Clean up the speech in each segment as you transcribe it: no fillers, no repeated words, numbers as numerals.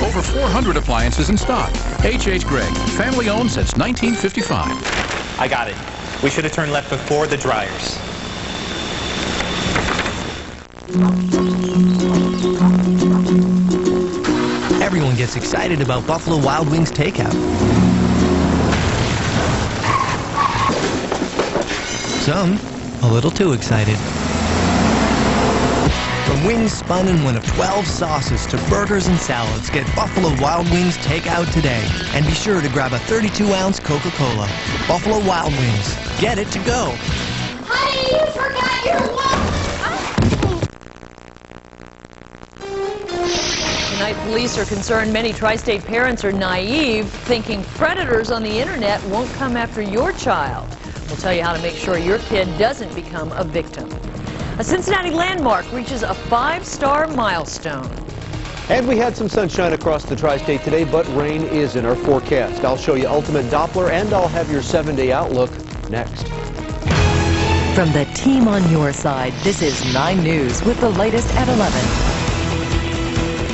Over 400 appliances in stock. H.H. Gregg, family owned since 1955. I got it. We should have turned left before the dryers. Everyone gets excited about Buffalo Wild Wings takeout. Some a little too excited. From wings spun in one of 12 sauces to burgers and salads, get Buffalo Wild Wings takeout today. And be sure to grab a 32-ounce Coca-Cola. Buffalo Wild Wings. Get it to go. Honey, you forgot your wallet! Tonight, police are concerned many tri-state parents are naive, thinking predators on the internet won't come after your child. We'll tell you how to make sure your kid doesn't become a victim. A Cincinnati landmark reaches a 5-star milestone. And we had some sunshine across the tri-state today, but rain is in our forecast. I'll show you Ultimate Doppler, and I'll have your 7-day outlook next. From the team on your side, this is 9 News with the latest at 11.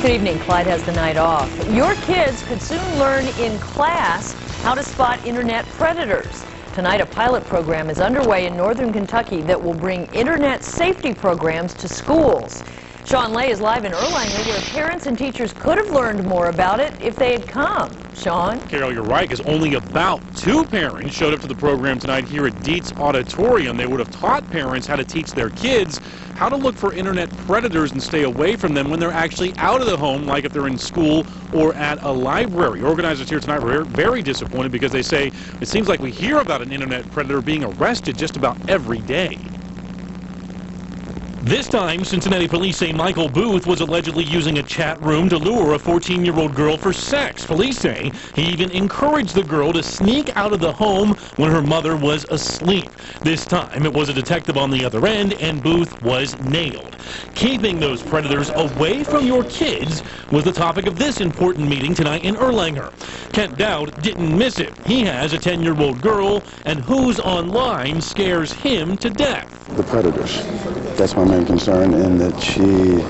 Good evening. Clyde has the night off. Your kids could soon learn in class how to spot internet predators. Tonight, a pilot program is underway in northern Kentucky that will bring internet safety programs to schools. Sean Lay is live in Erlanger, where parents and teachers could have learned more about it if they had come. Sean? Carol, you're right, because only about 2 parents showed up to the program tonight here at Dietz Auditorium. They would have taught parents how to teach their kids how to look for internet predators and stay away from them when they're actually out of the home, like if they're in school or at a library. Organizers here tonight were very disappointed because they say it seems like we hear about an internet predator being arrested just about every day. This time, Cincinnati police say Michael Booth was allegedly using a chat room to lure a 14-year-old girl for sex. Police say he even encouraged the girl to sneak out of the home when her mother was asleep. This time, it was a detective on the other end, and Booth was nailed. Keeping those predators away from your kids was the topic of this important meeting tonight in Erlanger. Kent Dowd didn't miss it. He has a 10-year-old girl, and who's online scares him to death. The predators. That's my main concern, and that she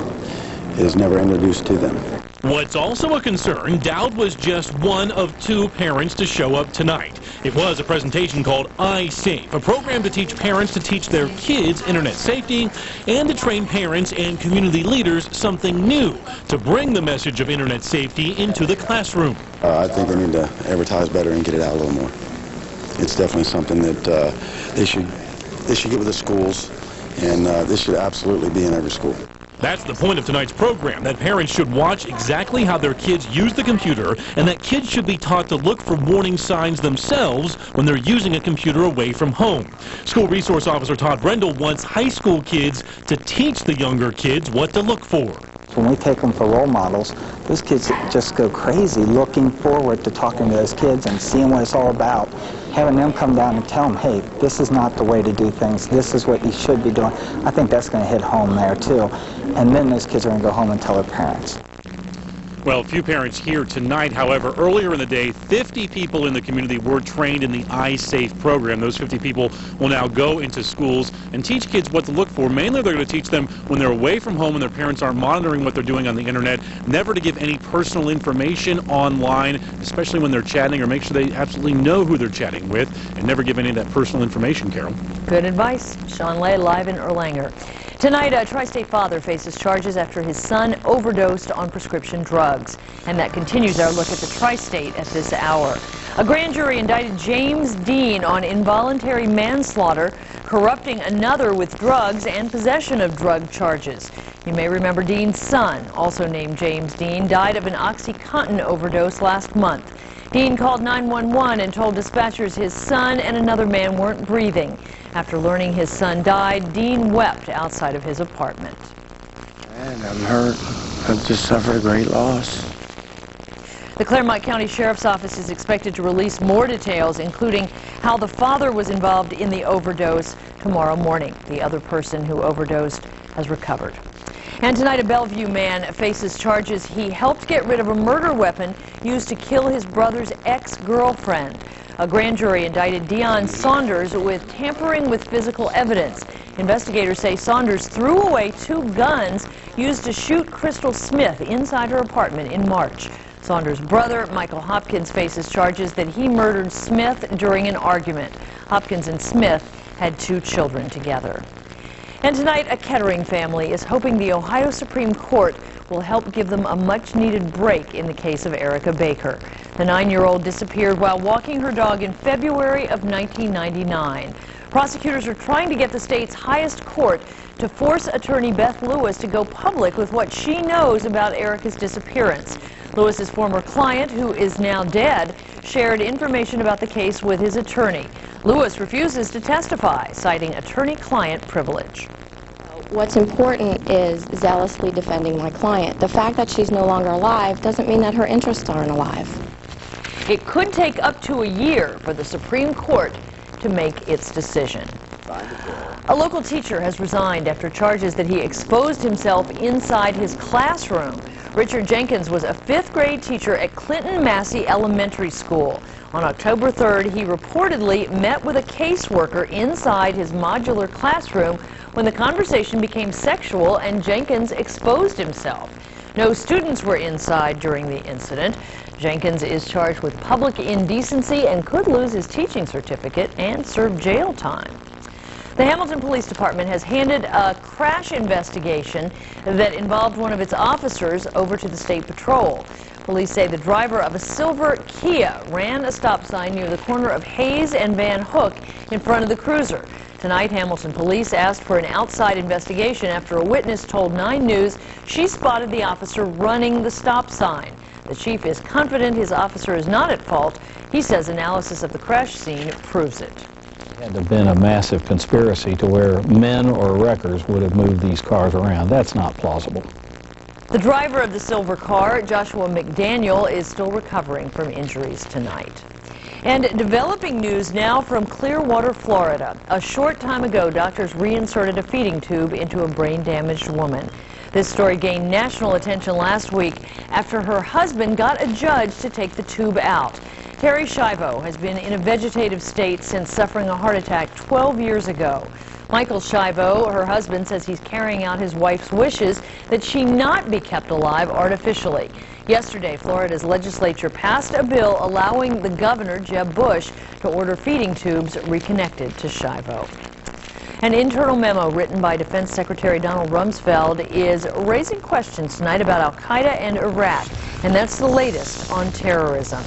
is never introduced to them. What's also a concern, Dowd was just one of 2 parents to show up tonight. It was a presentation called iSafe, a program to teach parents to teach their kids internet safety and to train parents and community leaders something new to bring the message of internet safety into the classroom. I think they need to advertise better and get it out a little more. It's definitely something that they should get with the schools, and this should absolutely be in every school. That's the point of tonight's program, that parents should watch exactly how their kids use the computer, and that kids should be taught to look for warning signs themselves when they're using a computer away from home. School Resource Officer Todd Brendel wants high school kids to teach the younger kids what to look for. When we take them for role models, those kids just go crazy looking forward to talking to those kids and seeing what it's all about. Having them come down and tell them, hey, this is not the way to do things. This is what you should be doing. I think that's going to hit home there, too. And then those kids are going to go home and tell their parents. Well, a few parents here tonight. However, earlier in the day, 50 people in the community were trained in the iSafe program. Those 50 people will now go into schools and teach kids what to look for. Mainly, they're going to teach them when they're away from home and their parents aren't monitoring what they're doing on the internet, never to give any personal information online, especially when they're chatting, or make sure they absolutely know who they're chatting with, and never give any of that personal information, Carol. Good advice. Sean Lay live in Erlanger. Tonight, a tri-state father faces charges after his son overdosed on prescription drugs. And that continues our look at the tri-state at this hour. A grand jury indicted James Dean on involuntary manslaughter, corrupting another with drugs, and possession of drug charges. You may remember Dean's son, also named James Dean, died of an OxyContin overdose last month. Dean called 911 and told dispatchers his son and another man weren't breathing. After learning his son died, Dean wept outside of his apartment. And I'm hurt. I've just suffered a great loss. The Claremont County Sheriff's Office is expected to release more details, including how the father was involved in the overdose, tomorrow morning. The other person who overdosed has recovered. And tonight, a Bellevue man faces charges he helped get rid of a murder weapon used to kill his brother's ex-girlfriend. A grand jury indicted Deion Saunders with tampering with physical evidence. Investigators say Saunders threw away 2 guns used to shoot Crystal Smith inside her apartment in March. Saunders' brother, Michael Hopkins, faces charges that he murdered Smith during an argument. Hopkins and Smith had 2 children together. And tonight, a Kettering family is hoping the Ohio Supreme Court will help give them a much-needed break in the case of Erica Baker. The 9-year-old disappeared while walking her dog in February of 1999. Prosecutors are trying to get the state's highest court to force attorney Beth Lewis to go public with what she knows about Erica's disappearance. Lewis's former client, who is now dead, shared information about the case with his attorney. Lewis refuses to testify, citing attorney-client privilege. What's important is zealously defending my client. The fact that she's no longer alive doesn't mean that her interests aren't alive. It could take up to a year for the Supreme Court to make its decision. A local teacher has resigned after charges that he exposed himself inside his classroom. Richard Jenkins was a 5th grade teacher at Clinton Massey Elementary School. On October 3rd, he reportedly met with a caseworker inside his modular classroom when the conversation became sexual and Jenkins exposed himself. No students were inside during the incident. Jenkins is charged with public indecency and could lose his teaching certificate and serve jail time. The Hamilton Police Department has handed a crash investigation that involved one of its officers over to the State Patrol. Police say the driver of a silver Kia ran a stop sign near the corner of Hayes and Van Hook in front of the cruiser. Tonight, Hamilton Police asked for an outside investigation after a witness told 9 News she spotted the officer running the stop sign. The chief is confident his officer is not at fault. He says analysis of the crash scene proves it. Had to have been a massive conspiracy to where men or wreckers would have moved these cars around. That's not plausible. The driver of the silver car, Joshua McDaniel, is still recovering from injuries tonight. And developing news now from Clearwater, Florida. A short time ago, doctors reinserted a feeding tube into a brain-damaged woman. This story gained national attention last week after her husband got a judge to take the tube out. Terry Shivo has been in a vegetative state since suffering a heart attack 12 years ago. Michael Shivo, her husband, says he's carrying out his wife's wishes that she not be kept alive artificially. Yesterday, Florida's legislature passed a bill allowing the governor, Jeb Bush, to order feeding tubes reconnected to Shivo. An internal memo written by Defense Secretary Donald Rumsfeld is raising questions tonight about al-Qaeda and Iraq, and that's the latest on terrorism.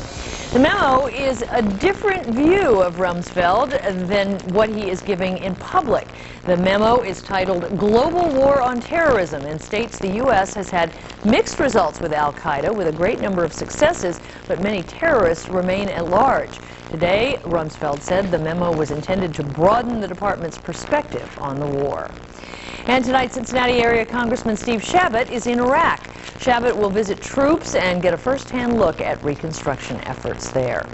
The memo is a different view of Rumsfeld than what he is giving in public. The memo is titled Global War on Terrorism and states the U.S. has had mixed results with al-Qaeda, with a great number of successes, but many terrorists remain at large. Today, Rumsfeld said the memo was intended to broaden the department's perspective on the war. And tonight, Cincinnati area Congressman Steve Chabot is in Iraq. Chabot will visit troops and get a first-hand look at reconstruction efforts there.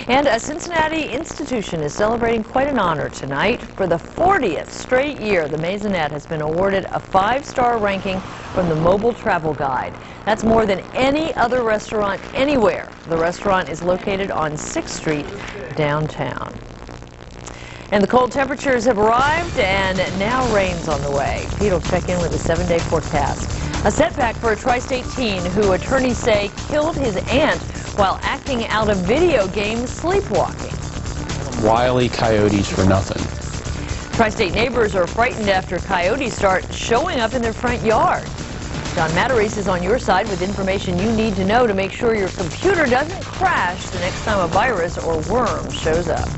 And a Cincinnati institution is celebrating quite an honor tonight. For the 40th straight year, the Maisonette has been awarded a 5-star ranking from the Mobile Travel Guide. That's more than any other restaurant anywhere. The restaurant is located on 6th Street downtown. And the cold temperatures have arrived, and now rain's on the way. Pete will check in with a 7-day forecast. A setback for a tri-state teen who attorneys say killed his aunt while acting out a video game sleepwalking. Wily coyotes for nothing. Tri-state neighbors are frightened after coyotes start showing up in their front yard. John Matarese is on your side with information you need to know to make sure your computer doesn't crash the next time a virus or worm shows up.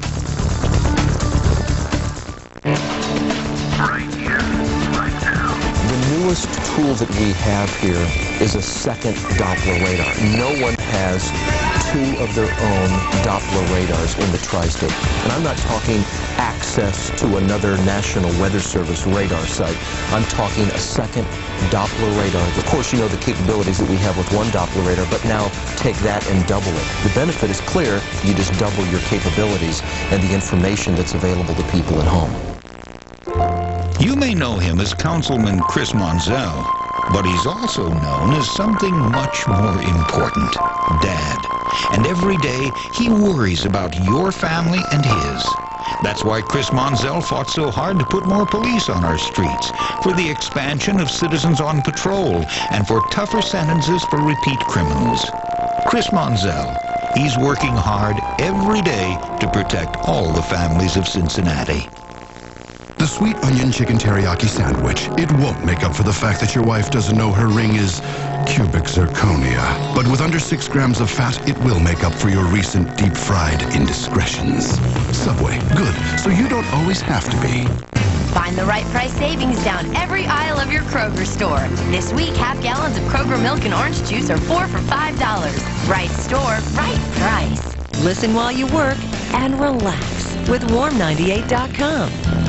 The newest tool that we have here is a second Doppler radar. No one has 2 of their own Doppler radars in the tri-state. And I'm not talking access to another National Weather Service radar site. I'm talking a second Doppler radar. Of course, you know the capabilities that we have with one Doppler radar, but now take that and double it. The benefit is clear. You just double your capabilities and the information that's available to people at home. You may know him as Councilman Chris Monzel, but he's also known as something much more important, Dad. And every day, he worries about your family and his. That's why Chris Monzel fought so hard to put more police on our streets, for the expansion of citizens on patrol, and for tougher sentences for repeat criminals. Chris Monzel, he's working hard every day to protect all the families of Cincinnati. The sweet onion chicken teriyaki sandwich. It won't make up for the fact that your wife doesn't know her ring is cubic zirconia. But with under 6 grams of fat, it will make up for your recent deep-fried indiscretions. Subway, good, so you don't always have to be. Find the right price savings down every aisle of your Kroger store. This week, half gallons of Kroger milk and orange juice are 4 for $5. Right store, right price. Listen while you work and relax with warm98.com.